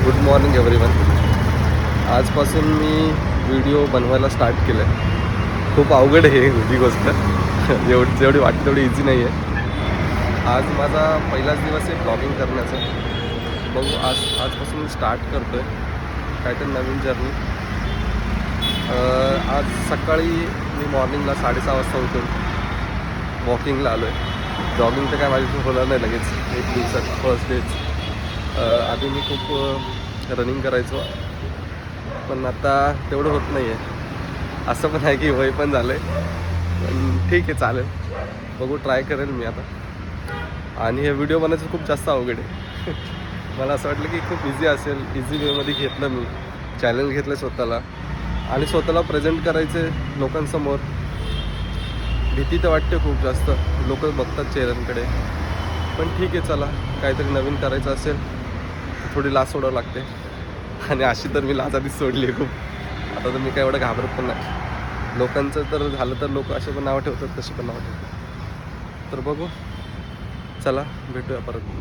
Good morning everyone. आजपासून मी video बनवायला start केलं आहे. खूप अवघड आहे ही गोष्ट. जेवढी वाटते तेवढी इझी नाही आहे. आज माझा पहिलाच दिवस आहे ब्लॉगिंग करण्याचा. बघू आजपासून मी स्टार्ट करतो आहे काहीतरी नवीन जर्नी. आज सकाळी मी मॉर्निंगला 6:30 वाजता उठून वॉकिंगला आलो आहे. जॉगिंग तर काय माझ्याशी होणार नाही लगेच एक दिवसात फर्स्ट डेच. आधी मी खूप रनिंग करायचो, पण आता तेवढं होत नाही आहे. असं पण आहे की वय पण झालं आहे, पण ठीक आहे, चालेल. बघू, ट्राय करेल मी आता. आणि हे व्हिडिओ बनायचं खूप जास्त अवघड आहे. मला असं वाटलं की खूप इझी असेल, इझी वेमध्ये घेतलं मी, चॅलेंज घेतलं स्वतःला आणि स्वतःला प्रेझेंट करायचे लोकांसमोर. भीती तर वाटते खूप जास्त, लोक बघतात चेहऱ्यांकडे, पण ठीक आहे, चला, काहीतरी नवीन करायचं असेल थोडी लाज सोडावं लागते. आणि अशी तर मी लाज आधीच सोडली आहे खूप. आता तर मी काय एवढं घाबरत पण नाही. लोकांचं तर झालं तर लोक असे पण नावं ठेवतात, तसे पण नावं ठेवतात. तर बघू, चला भेटूया परत.